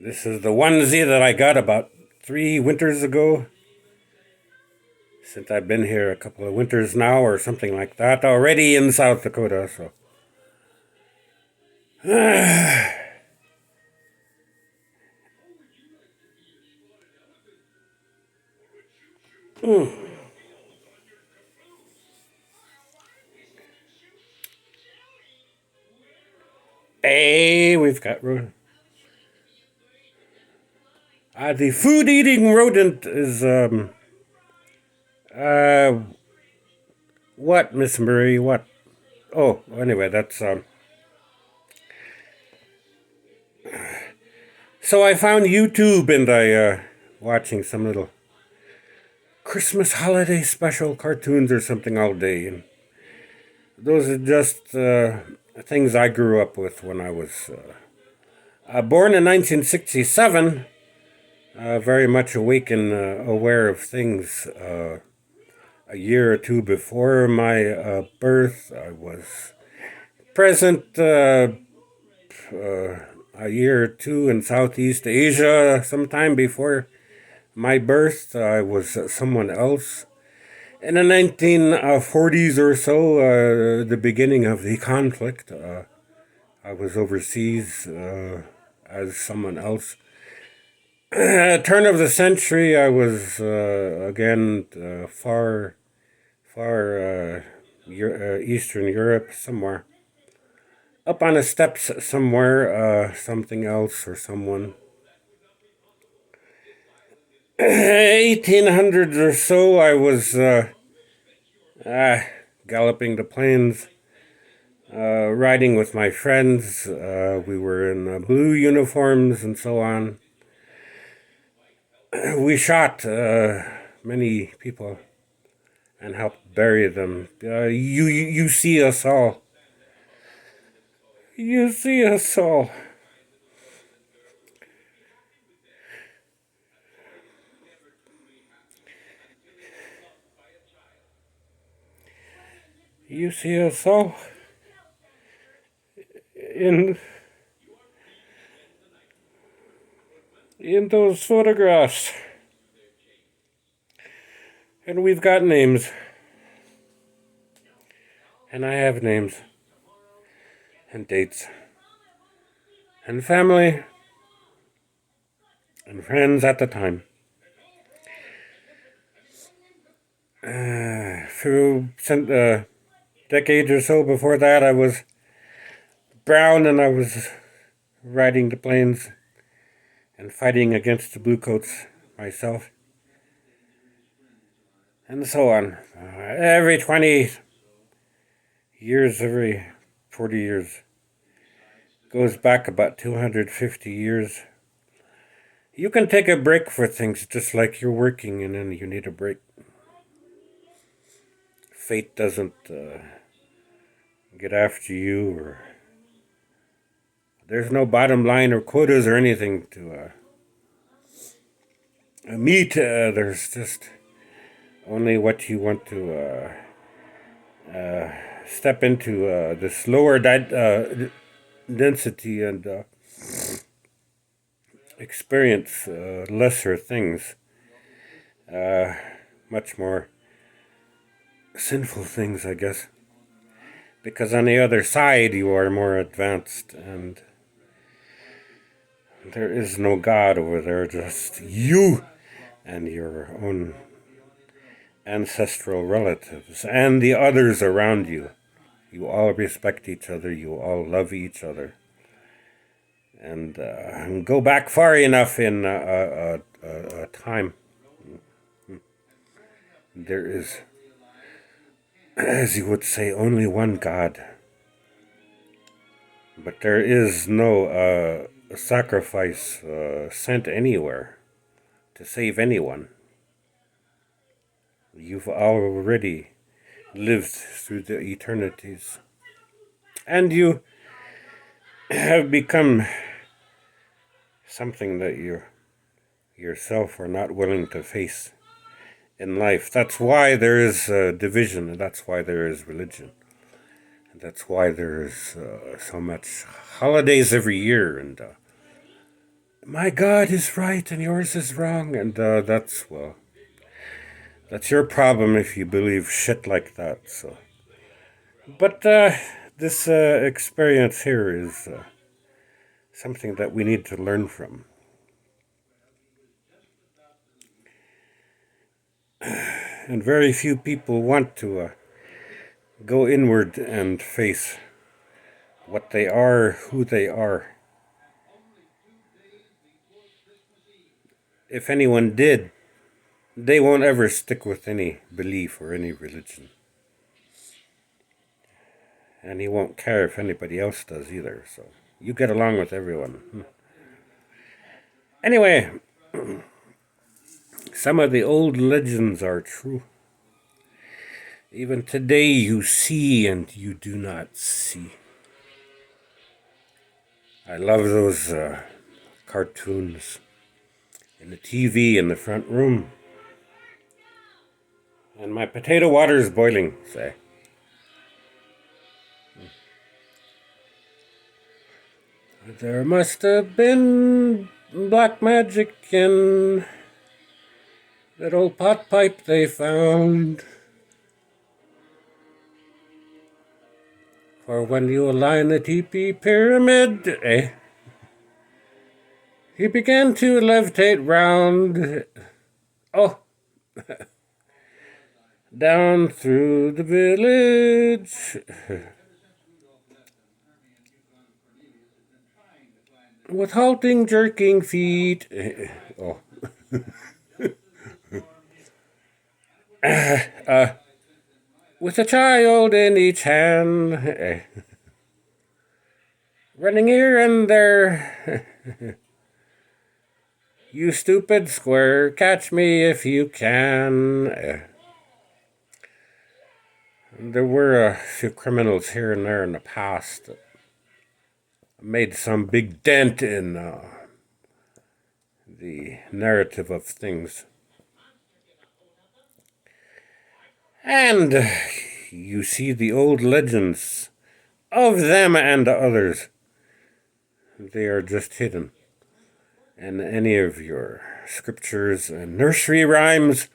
This is the onesie that I got about 3 winters ago. Since I've been here a couple of winters now, or something like that, already in South Dakota. So, hey, we've got the food-eating rodent is uh what, Miss Murray? What? Oh, anyway, that's So I found YouTube and I watching some little Christmas holiday special cartoons or something all day, and those are just things I grew up with when I was born in 1967. Very much awake and aware of things. A year or two before my birth, I was present a year or two in Southeast Asia. Sometime before my birth, I was someone else. In the 1940s or so, the beginning of the conflict, I was overseas as someone else. Turn of the century, I was again far Eastern Europe, somewhere up on the steppes somewhere, something else or someone. 1800s or so, I was galloping the plains, riding with my friends. We were in blue uniforms and so on. We shot many people and helped bury them. You see us all. You see us all. You see us all in those photographs. And we've got names. And I have names. And dates. And family. And friends at the time. For decades or so before that, I was brown and I was riding the plains and fighting against the bluecoats myself. And so on. Every 20 years, every 40 years, goes back about 250 years. You can take a break for things just like you're working and then you need a break. Fate doesn't get after you, or there's no bottom line or quotas or anything to meet. There's just only what you want to step into this lower density and experience lesser things, much more sinful things, I guess. Because on the other side, you are more advanced, and there is no God over there, just you and your own ancestral relatives and the others around you. You all respect each other, you all love each other. And go back far enough in time. There is, as you would say, only one God. But there is no sacrifice sent anywhere to save anyone. You've already lived through the eternities. And you have become something that you yourself are not willing to face in life. That's why there is division, and that's why there is religion. And that's why there is so much holidays every year, and my God is right and yours is wrong, and that's your problem if you believe shit like that. So, but this experience here is something that we need to learn from. And very few people want to go inward and face what they are, who they are. If anyone did, they won't ever stick with any belief or any religion. And he won't care if anybody else does either, so you get along with everyone. Anyway, some of the old legends are true. Even today you see and you do not see. I love those cartoons and the TV in the front room. And my potato water is boiling, say. There must have been black magic in that old pot pipe they found. For when you align the teepee pyramid, he began to levitate round. Oh, down through the village. With halting, jerking feet. Oh. With a child in each hand. Running here and there. You stupid square, catch me if you can. There were a few criminals here and there in the past that made some big dent in the narrative of things. And you see the old legends of them and others. They are just hidden in any of your scriptures and nursery rhymes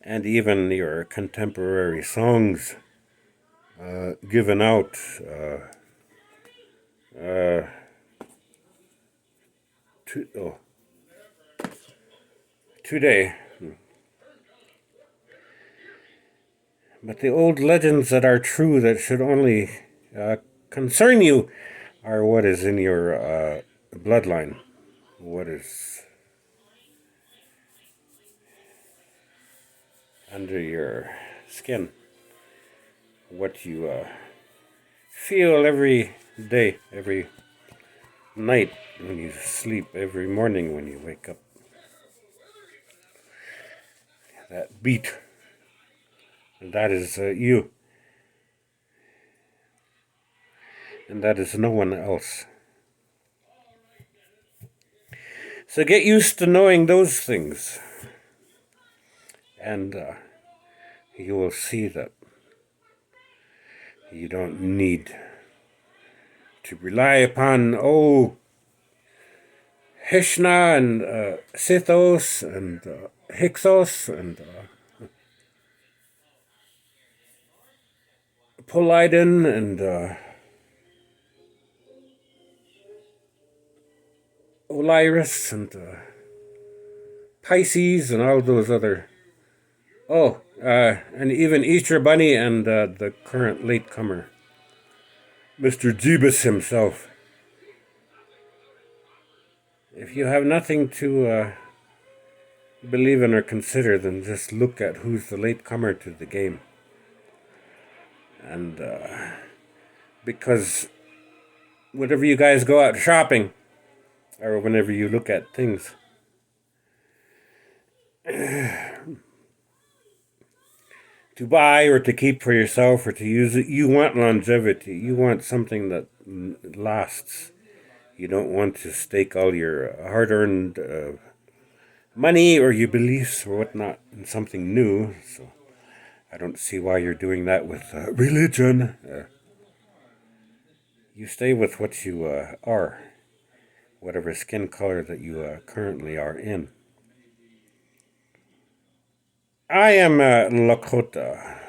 and even your contemporary songs given out today. But the old legends that are true that should only concern you are what is in your bloodline, what is under your skin, what you feel every day, every night when you sleep, every morning when you wake up. That beat, and that is you. And that is no one else. So get used to knowing those things. And you will see that you don't need to rely upon, Hishna and Sithos and Hyksos and Poseidon and Osiris and Pisces and all those other. And even Easter Bunny and the current latecomer, Mr. Jeebus himself. If you have nothing to believe in or consider, then just look at who's the latecomer to the game. And because whenever you guys go out shopping, or whenever you look at things, to buy or to keep for yourself or to use it, you want longevity. You want something that lasts. You don't want to stake all your hard-earned money or your beliefs or whatnot in something new. So I don't see why you're doing that with religion. You stay with what you are. whatever skin color that you currently are in. I am Lakota.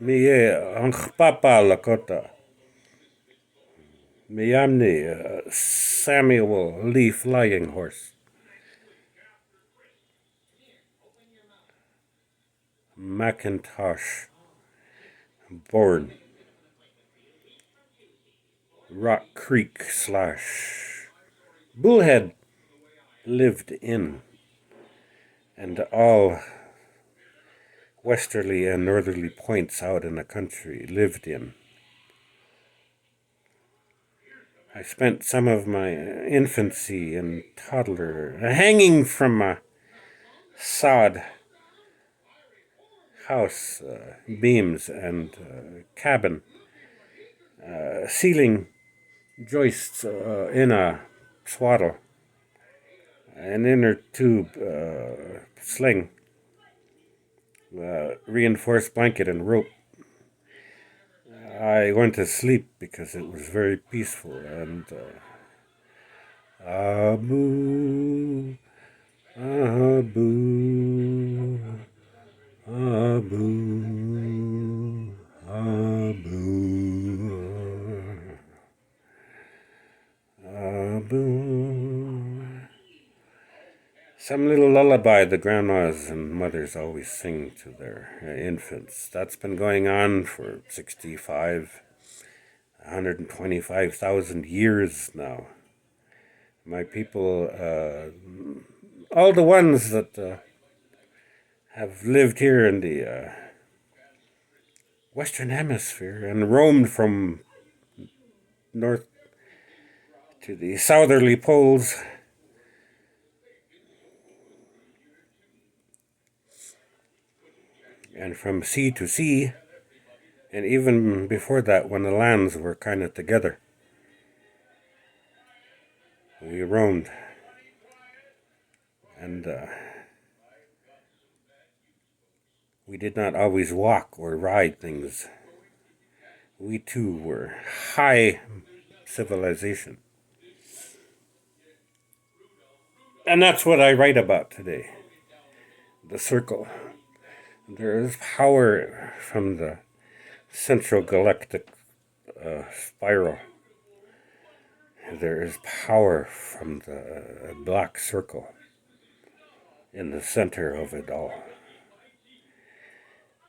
Mi Papa Lakota. Mi Amni Samuel Lee Flying Horse. Macintosh. Born. Rock Creek / Bullhead lived in, and all westerly and northerly points out in the country lived in. I spent some of my infancy and toddler hanging from a sod house beams and cabin ceiling joists in a swaddle, an inner tube sling, reinforced blanket and rope. I went to sleep because it was very peaceful, and Abu, Abu, Abu, Abu, Abu. Some little lullaby the grandmas and mothers always sing to their infants. That's been going on for 125,000 years now. My people, all the ones that have lived here in the Western Hemisphere and roamed from north to the southerly poles, and from sea to sea, and even before that, when the lands were kind of together, we roamed. And we did not always walk or ride things. We too were high civilization. And that's what I write about today. The circle. There is power from the central galactic spiral. There is power from the black circle in the center of it all.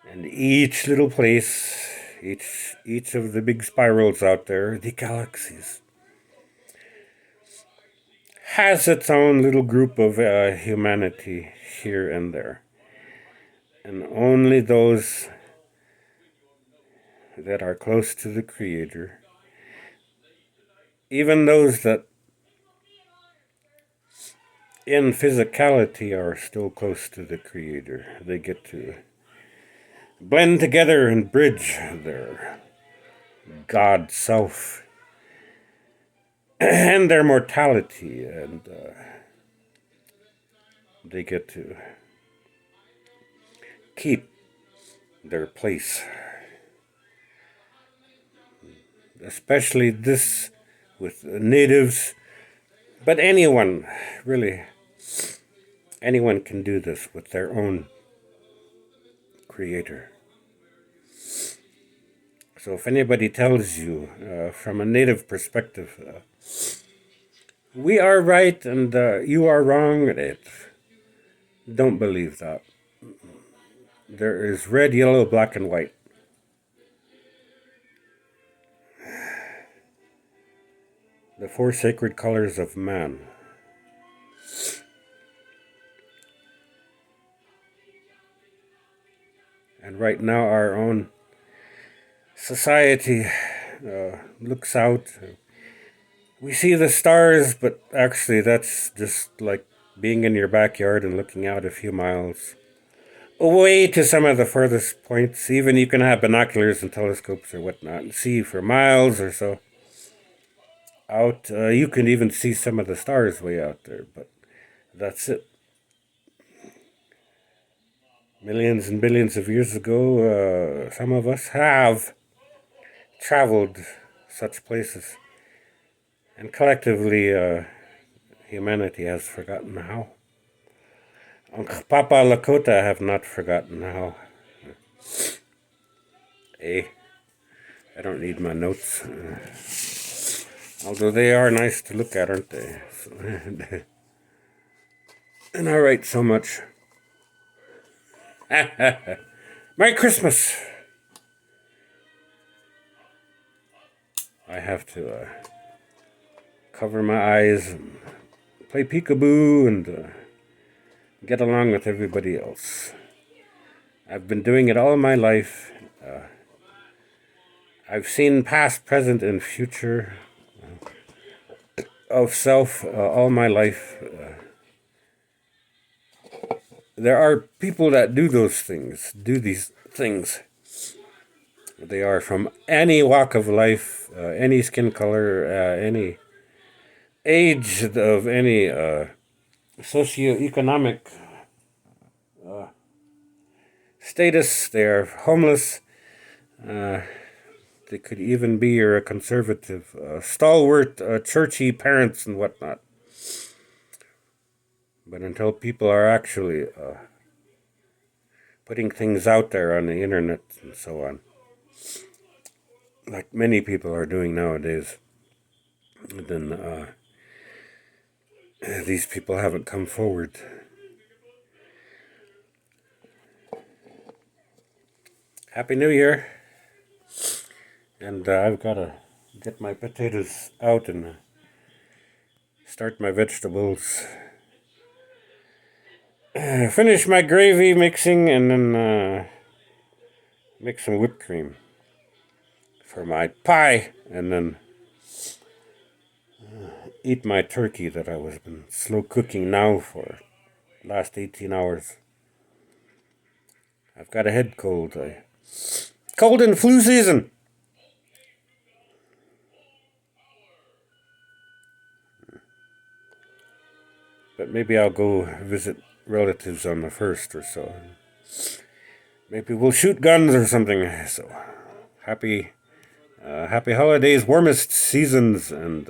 And each little place, each of the big spirals out there, the galaxies, has its own little group of humanity here and there. And only those that are close to the Creator, even those that in physicality are still close to the Creator, they get to blend together and bridge their God self and their mortality, and they get to keep their place. Especially this with natives, but anyone, really, anyone can do this with their own Creator. So if anybody tells you from a native perspective, we are right and you are wrong, don't believe that. There is red, yellow, black, and white. The four sacred colors of man. And right now our own society looks out. We see the stars, but actually that's just like being in your backyard and looking out a few miles away to some of the furthest points. Even you can have binoculars and telescopes or whatnot and see for miles or so out. You can even see some of the stars way out there, but that's it. Millions and billions of years ago, some of us have traveled such places. And collectively, humanity has forgotten how. Papa Lakota have not forgotten how. Eh? I don't need my notes. Although they are nice to look at, aren't they? So, and I write so much. Merry Christmas! I have to cover my eyes and play peekaboo and get along with everybody else. I've been doing it all my life. I've seen past, present, and future of self all my life. There are people that do these things. They are from any walk of life, any skin color, any age, of any socioeconomic status. They are homeless. They could even be your conservative, stalwart, churchy parents and whatnot. But until people are actually putting things out there on the internet and so on, like many people are doing nowadays, then these people haven't come forward. Happy New Year! And I've got to get my potatoes out and start my vegetables. Finish my gravy mixing and then make some whipped cream for my pie, and then eat my turkey that I was been slow cooking now for the last 18 hours. I've got a head cold. Cold and flu season. But maybe I'll go visit relatives on the 1st or so. Maybe we'll shoot guns or something. So happy holidays, warmest seasons, and